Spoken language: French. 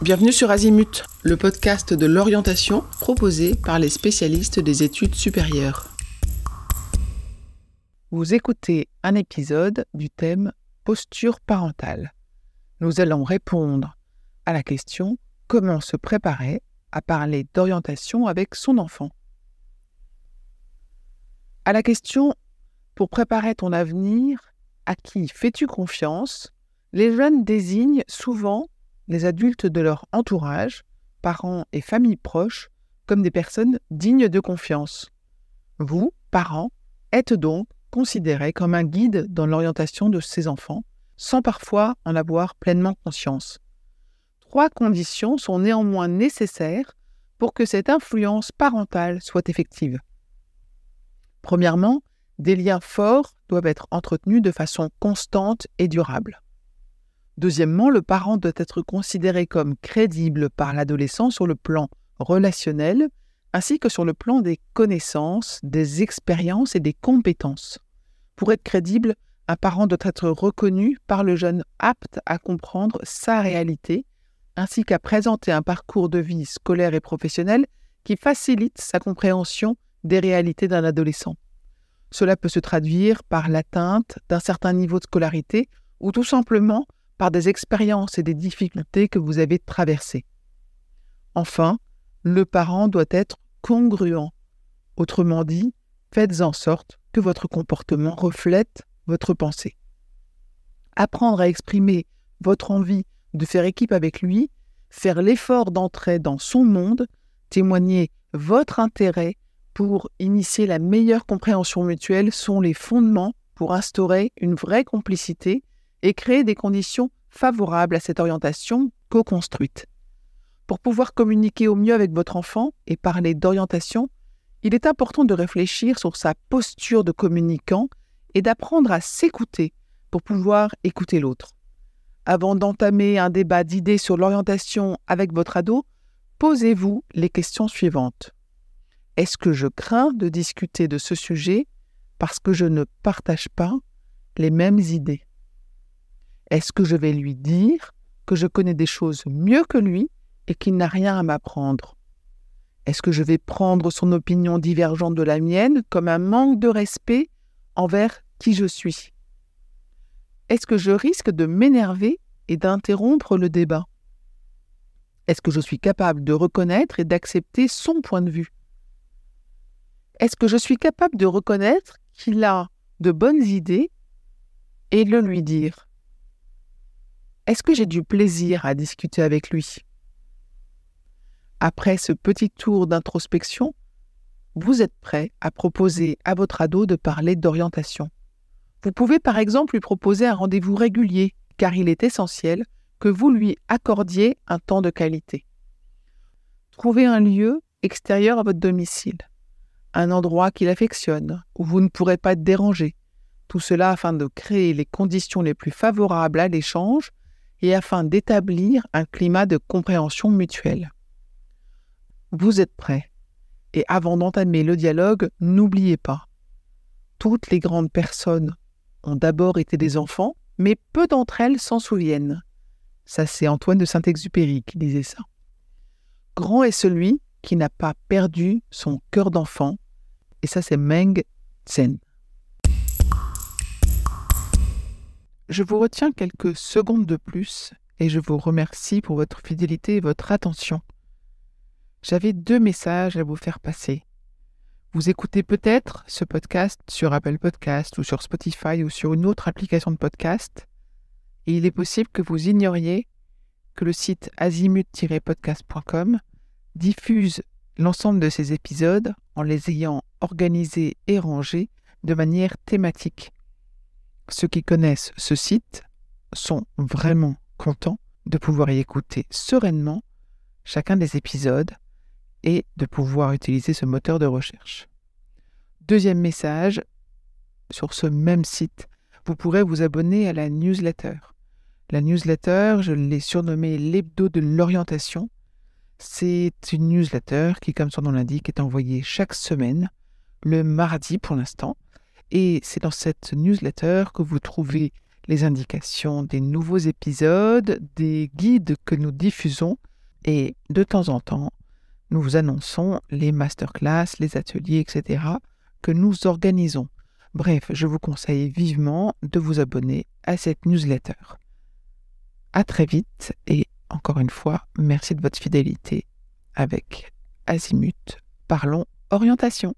Bienvenue sur Azimut, le podcast de l'orientation proposé par les spécialistes des études supérieures. Vous écoutez un épisode du thème posture parentale. Nous allons répondre à la question « Comment se préparer à parler d'orientation avec son enfant ?» À la question « Pour préparer ton avenir, à qui fais-tu confiance ?» les jeunes désignent souvent les adultes de leur entourage, parents et familles proches, comme des personnes dignes de confiance. Vous, parents, êtes donc considérés comme un guide dans l'orientation de ces enfants, sans parfois en avoir pleinement conscience. 3 conditions sont néanmoins nécessaires pour que cette influence parentale soit effective. Premièrement, des liens forts doivent être entretenus de façon constante et durable. Deuxièmement, le parent doit être considéré comme crédible par l'adolescent sur le plan relationnel, ainsi que sur le plan des connaissances, des expériences et des compétences. Pour être crédible, un parent doit être reconnu par le jeune apte à comprendre sa réalité, ainsi qu'à présenter un parcours de vie scolaire et professionnel qui facilite sa compréhension des réalités d'un adolescent. Cela peut se traduire par l'atteinte d'un certain niveau de scolarité ou tout simplement par des expériences et des difficultés que vous avez traversées. Enfin, le parent doit être congruent. Autrement dit, faites en sorte que votre comportement reflète votre pensée. Apprendre à exprimer votre envie de faire équipe avec lui, faire l'effort d'entrer dans son monde, témoigner votre intérêt pour initier la meilleure compréhension mutuelle sont les fondements pour instaurer une vraie complicité et créer des conditions favorables à cette orientation co-construite. Pour pouvoir communiquer au mieux avec votre enfant et parler d'orientation, il est important de réfléchir sur sa posture de communicant et d'apprendre à s'écouter pour pouvoir écouter l'autre. Avant d'entamer un débat d'idées sur l'orientation avec votre ado, posez-vous les questions suivantes. Est-ce que je crains de discuter de ce sujet parce que je ne partage pas les mêmes idées ? Est-ce que je vais lui dire que je connais des choses mieux que lui et qu'il n'a rien à m'apprendre ? Est-ce que je vais prendre son opinion divergente de la mienne comme un manque de respect envers qui je suis ? Est-ce que je risque de m'énerver et d'interrompre le débat ? Est-ce que je suis capable de reconnaître et d'accepter son point de vue ? Est-ce que je suis capable de reconnaître qu'il a de bonnes idées et le lui dire ? Est-ce que j'ai du plaisir à discuter avec lui ? Après ce petit tour d'introspection, vous êtes prêt à proposer à votre ado de parler d'orientation. Vous pouvez par exemple lui proposer un rendez-vous régulier, car il est essentiel que vous lui accordiez un temps de qualité. Trouvez un lieu extérieur à votre domicile, un endroit qu'il affectionne, où vous ne pourrez pas être dérangé. Tout cela afin de créer les conditions les plus favorables à l'échange et afin d'établir un climat de compréhension mutuelle. Vous êtes prêts. Et avant d'entamer le dialogue, n'oubliez pas, toutes les grandes personnes ont d'abord été des enfants, mais peu d'entre elles s'en souviennent. Ça, c'est Antoine de Saint-Exupéry qui disait ça. Grand est celui qui n'a pas perdu son cœur d'enfant, et ça, c'est Meng Tsen. Je vous retiens quelques secondes de plus et je vous remercie pour votre fidélité et votre attention. J'avais 2 messages à vous faire passer. Vous écoutez peut-être ce podcast sur Apple Podcast ou sur Spotify ou sur une autre application de podcast et il est possible que vous ignoriez que le site azimut-podcast.com diffuse l'ensemble de ces épisodes en les ayant organisés et rangés de manière thématique. Ceux qui connaissent ce site sont vraiment contents de pouvoir y écouter sereinement chacun des épisodes et de pouvoir utiliser ce moteur de recherche. Deuxième message, sur ce même site, vous pourrez vous abonner à la newsletter. La newsletter, je l'ai surnommée l'hebdo de l'orientation. C'est une newsletter qui, comme son nom l'indique, est envoyée chaque semaine, le mardi pour l'instant. Et c'est dans cette newsletter que vous trouvez les indications des nouveaux épisodes, des guides que nous diffusons, Et de temps en temps, nous vous annonçons les masterclass, les ateliers, etc. que nous organisons. Bref, je vous conseille vivement de vous abonner à cette newsletter. À très vite et encore une fois, merci de votre fidélité avec Azimut. Parlons orientation.